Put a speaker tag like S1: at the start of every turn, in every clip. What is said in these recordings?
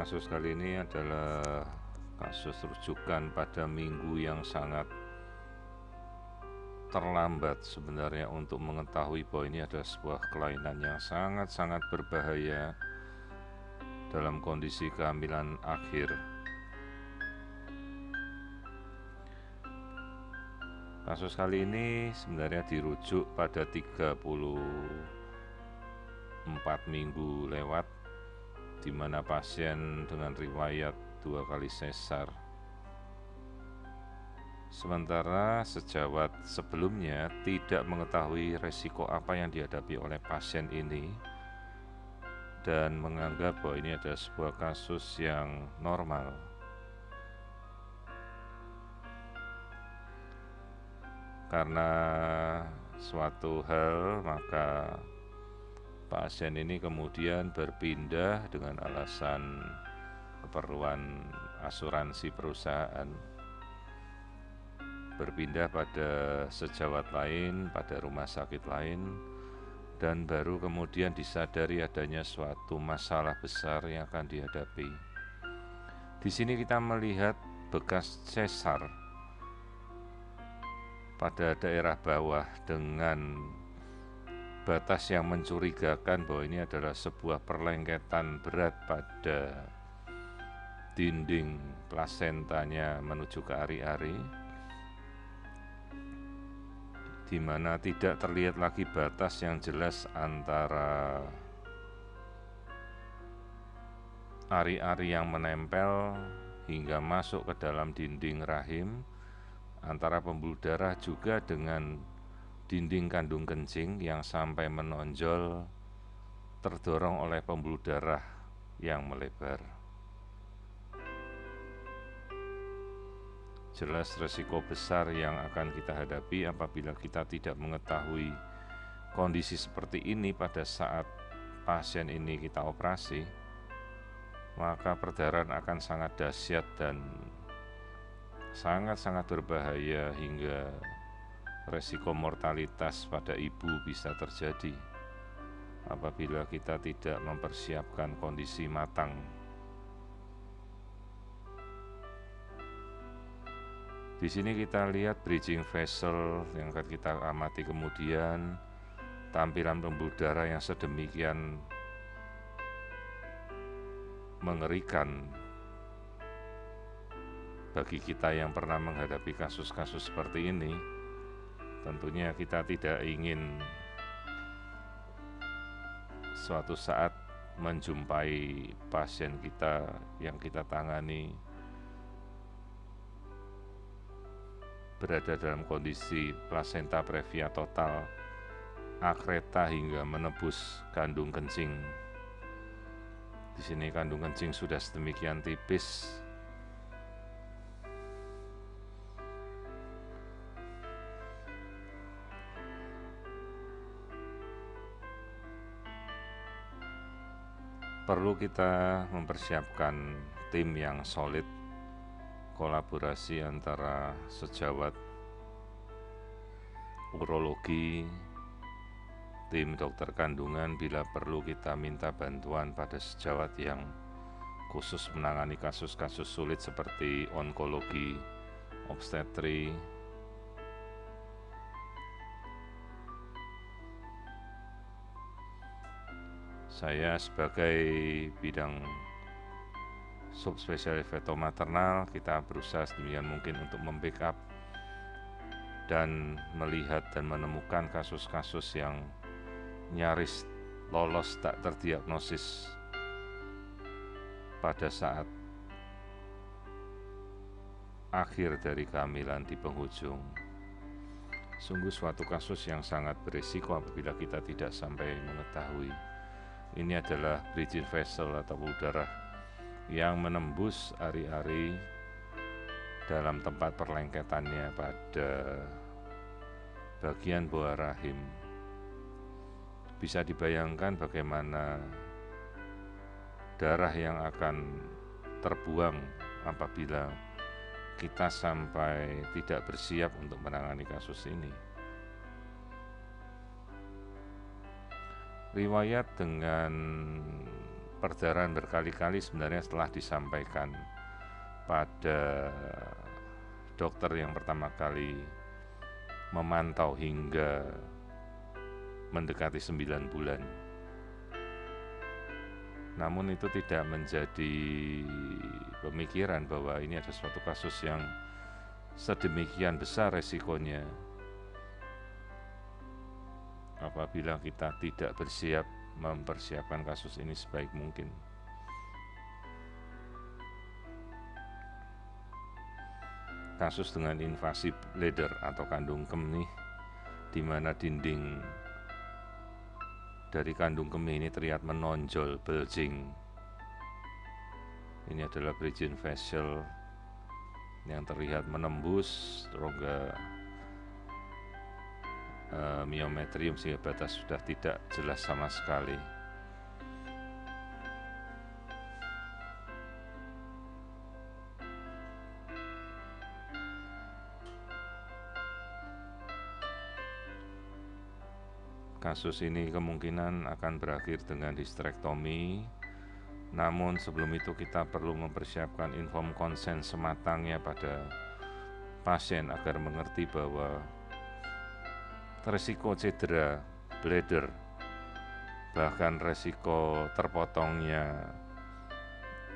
S1: Kasus kali ini adalah kasus rujukan pada minggu yang sangat terlambat sebenarnya untuk mengetahui bahwa ini adalah sebuah kelainan yang sangat-sangat berbahaya dalam kondisi kehamilan akhir. Kasus kali ini sebenarnya dirujuk pada 34 minggu lewat, di mana pasien dengan riwayat 2 kali sesar. Sementara sejawat sebelumnya tidak mengetahui resiko apa yang dihadapi oleh pasien ini dan menganggap bahwa ini adalah sebuah kasus yang normal. Karena suatu hal, maka pasien ini kemudian berpindah dengan alasan keperluan asuransi perusahaan, berpindah pada sejawat lain, pada rumah sakit lain, dan baru kemudian disadari adanya suatu masalah besar yang akan dihadapi. Di sini kita melihat bekas sesar pada daerah bawah dengan batas yang mencurigakan bahwa ini adalah sebuah perlengketan berat pada dinding plasentanya menuju ke ari-ari, di mana tidak terlihat lagi batas yang jelas antara ari-ari yang menempel hingga masuk ke dalam dinding rahim, antara pembuluh darah juga dengan dinding kandung kencing yang sampai menonjol terdorong oleh pembuluh darah yang melebar. Jelas resiko besar yang akan kita hadapi apabila kita tidak mengetahui kondisi seperti ini pada saat pasien ini kita operasi, maka perdarahan akan sangat dahsyat dan sangat-sangat berbahaya hingga resiko mortalitas pada ibu bisa terjadi apabila kita tidak mempersiapkan kondisi matang. Di sini kita lihat bridging vessel yang akan kita amati, kemudian tampilan pembuluh darah yang sedemikian mengerikan bagi kita yang pernah menghadapi kasus-kasus seperti ini. Tentunya kita tidak ingin suatu saat menjumpai pasien kita yang kita tangani berada dalam kondisi plasenta previa total, akreta hingga menembus kandung kencing. Di sini kandung kencing sudah sedemikian tipis, perlu kita mempersiapkan tim yang solid, kolaborasi antara sejawat urologi, tim dokter kandungan, bila perlu kita minta bantuan pada sejawat yang khusus menangani kasus-kasus sulit seperti onkologi, obstetri. Saya sebagai bidang subspesialis feto maternal, kita berusaha sedemikian mungkin untuk membackup dan melihat dan menemukan kasus-kasus yang nyaris lolos tak terdiagnosis pada saat akhir dari kehamilan di penghujung. Sungguh suatu kasus yang sangat berisiko apabila kita tidak sampai mengetahui. Ini adalah bridging vessel atau pembuluh darah yang menembus ari-ari dalam tempat perlengketannya pada bagian bawah rahim. Bisa dibayangkan bagaimana darah yang akan terbuang apabila kita sampai tidak bersiap untuk menangani kasus ini. Riwayat dengan perdarahan berkali-kali sebenarnya telah disampaikan pada dokter yang pertama kali memantau hingga mendekati 9 bulan. Namun itu tidak menjadi pemikiran bahwa ini ada suatu kasus yang sedemikian besar resikonya apabila kita tidak bersiap mempersiapkan kasus ini sebaik mungkin. Kasus dengan invasi bladder atau kandung kemih, di mana dinding dari kandung kemih ini terlihat menonjol, bulging. Ini adalah bridging vessel yang terlihat menembus rongga myometrium sehingga batas sudah tidak jelas sama sekali. Kasus ini kemungkinan akan berakhir dengan histerektomi. Namun sebelum itu kita perlu mempersiapkan informed consent sematangnya pada pasien agar mengerti bahwa resiko cedera bladder, bahkan resiko terpotongnya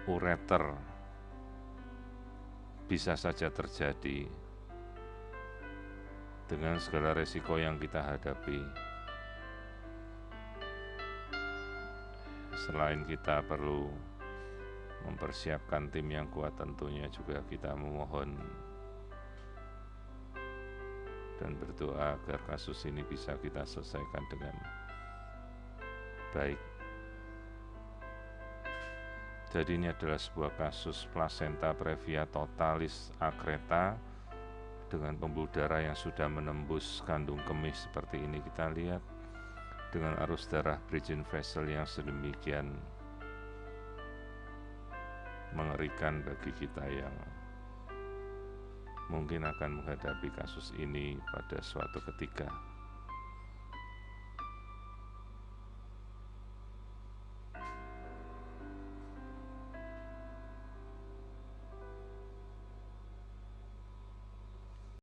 S1: ureter bisa saja terjadi dengan segala resiko yang kita hadapi. Selain kita perlu mempersiapkan tim yang kuat, tentunya juga kita memohon dan berdoa agar kasus ini bisa kita selesaikan dengan baik. Jadi ini adalah sebuah kasus placenta previa totalis akreta dengan pembuluh darah yang sudah menembus kandung kemih seperti ini kita lihat, dengan arus darah bridging vessel yang sedemikian mengerikan bagi kita yang mungkin akan menghadapi kasus ini pada suatu ketika.